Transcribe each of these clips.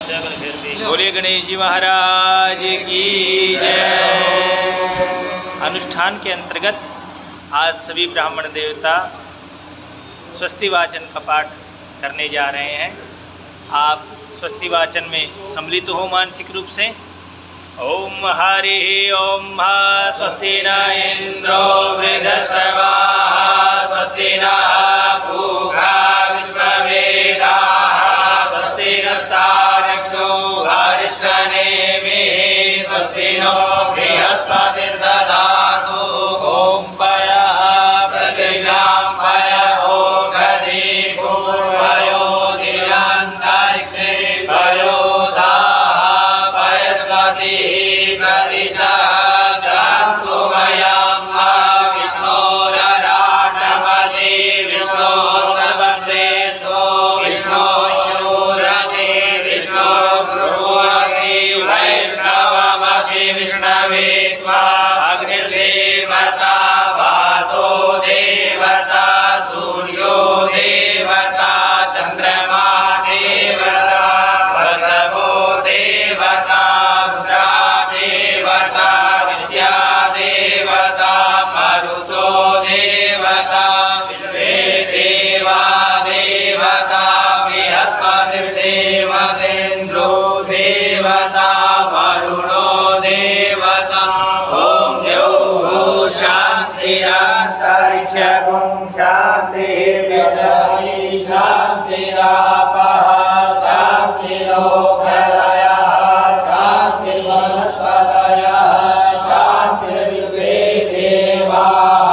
बोलिए गणेश जी महाराज की जय। अनुष्ठान के अंतर्गत आज सभी ब्राह्मण देवता स्वस्ति वाचन का पाठ करने जा रहे हैं। आप स्वस्ति वाचन में सम्मिलित हो मानसिक रूप से। ओम हरि ओम स्वस्ति न इंद्रो वृद्धश्रवाः स्वस्ति न पूषा विश्ववेदाः स्वस्ति नस्तार्क्ष्यो हरिष्ठनेमिः स्वस्ति नो बृहस्पतिर्दधातु। ओम पयः प्रतिज्ञां पय ओषधि पूर्वयो दिव्यान्तरिक्षे पयो धाः पयस्पतिः प्रतिसहस्रं त्वमयं विष्णोरराटमसि विष्णोर्सभद्रेस्तो विष्णोशूरसि विष्णोर्ध्रुवसि वैष्णवमसि विष्णवे त्वा अग्निर्देवता वातो देवता सूर्यो देवता चन्द्रमा देवता वसवो देवता रुद्रा देवता विद्या देवता मरुतो देवता विश्वे देवा देवता बृहस्पतिर्देवतेन्द्रो देवता वरुणो देवता। ओम द्यौः शान्तिरन्तरिक्षं शान्तिः शान्तिरापः शान्तिरोषधयः शान्तिर्वनस्पतयः शान्तिर्विश्वे देवाः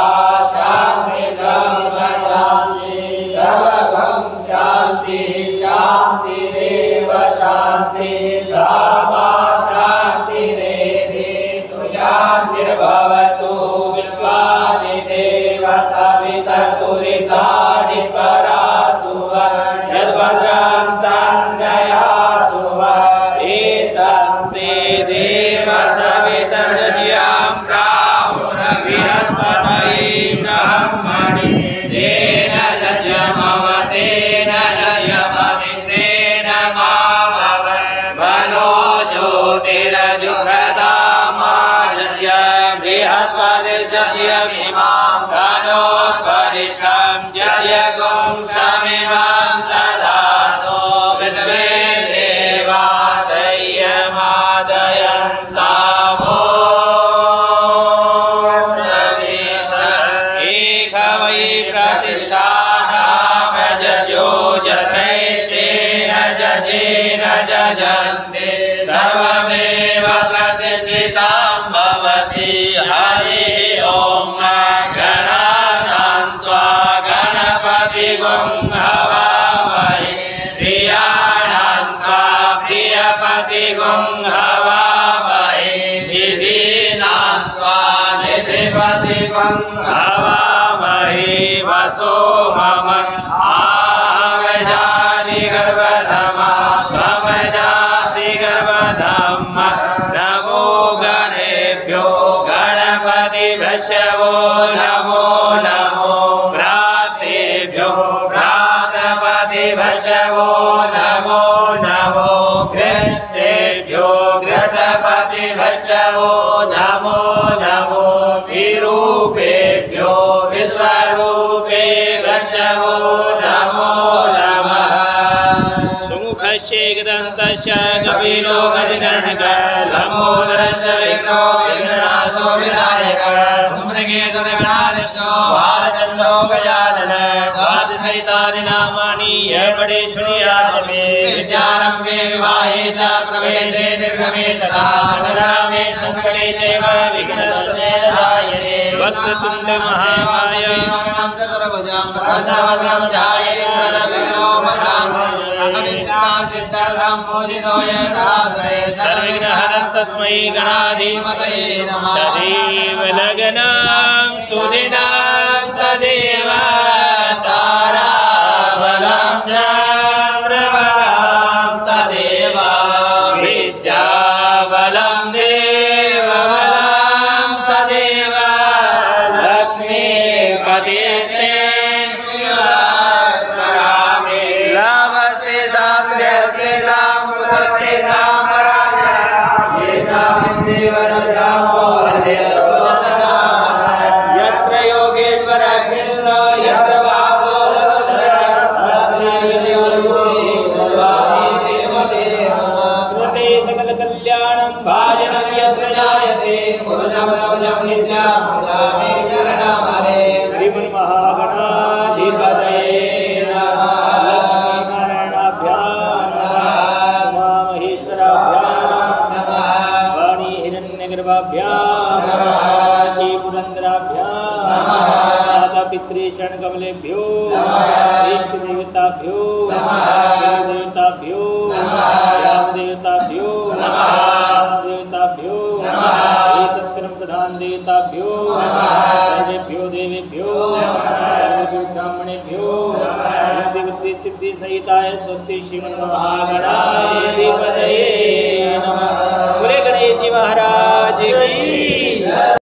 शान्तिर्ब्रह्मशान्तिः सर्वं शान्तिः शान्तिरेव शान्तिः सामा शान्तिरेधेतु शान्तिर्भवतु विश्वानि देव सविततुरितानि परासुव यद्भद्रं तन्नयासुव एतं ते देव सवितर्यां प्राहुर्बृहस्पतये ब्रह्मणि तेन यजमवतेन यजमदितेन मामव बलो ज्योतिरजुषदामाजस्य बृहस्पतिर्जयमिमां धनोत्करिष्ठं जयगुं समिमां ददातु विश्वे देवा संयमादयन्तामो एक वै प्रतिष्ठानां जजो जत्रैतेन जजेन जजन्ते सर्वमेव प्रतिष्ठितां भवति। हरिः ओम गणानां त्वा गणपतिगुं हवामहे प्रियाणां त्वा प्रियपतिगुं हवामहे निधीनां त्वा निधिपतिगुं हवामहे वसो मम आगजानि गर्भधमा त्वमजासि गर्भधम् नमो गणेभ्यो गणपतिभ्यो नमो नमो भ्रातेभ्यो भ्रातपतिभ्यो नमो नमो ग्रसेभ्यो ग्रसपतिभ्यो नमो नमो विरूपेभ्यो विश्वरूपेभ्यो नमो नमः। सुमुखस्य एकदन्तस्य कपिलो गजकर्णकः लम्बोदरस्य विघ्नो विघ्ननाशो विनायकः धूम्रकेतुर्गणाध्यक्षो बालचन्द्रो गजाननः द्वादशैतानि नामानि यः पठे शृणुयात् मे विद्यारम्भे विवाहे च प्रवेशे निर्गमे तथा संग्रामे संकटे चैव विघ्नस्य दायिने वक्रतुण्ड महाकाय मरणं चतुर्भुजं प्रसन्नवदनं ध्यायेत् सिद्धार्थं पूजितो यदासुरे सर्वविघ्नहरस्तस्मै गणाधिपतये नमः। तदेव लग्नं सुदिनं तदेव ताराबलं चन्द्रबलं तदेव विद्याबलं देवबलं तदेव लक्ष्मीपतिस्ते लाभस्ते साम्यस्ते साम्पुर स्वस्ति साम्राज्याः येषां देवराजाः यत्र योगेश्वर कृष्ण यत्र भागो लक्ष्मण स्मृते सकल कल्याणं भाजनं यत्र जायते पुरुषमनवजं नित्यं प्रजामे शरणमरे श्रीमन्महागणाधिपतये नमः लक्ष्मीनारायणाभ्यां नमः उमामहेश्वराभ्यां नमः वाणी हिरण्यगर्भाभ्यां नमः शचीपुरन्दराभ्यां नमः मातापितृचरणकमलेभ्यो नमः इष्टदेवताभ्यो नमः देवताभ्यो नमः देवताभ्यो नमः देवताभ्यो नमः एतत्कर्म प्रधान देवताभ्यो नमः सर्वेभ्यो देवेभ्यो सर्वेभ्यो ब्राह्मणेभ्यो बुद्धि सिद्धि सहिताय स्वस्ति श्रीमन्महागणाय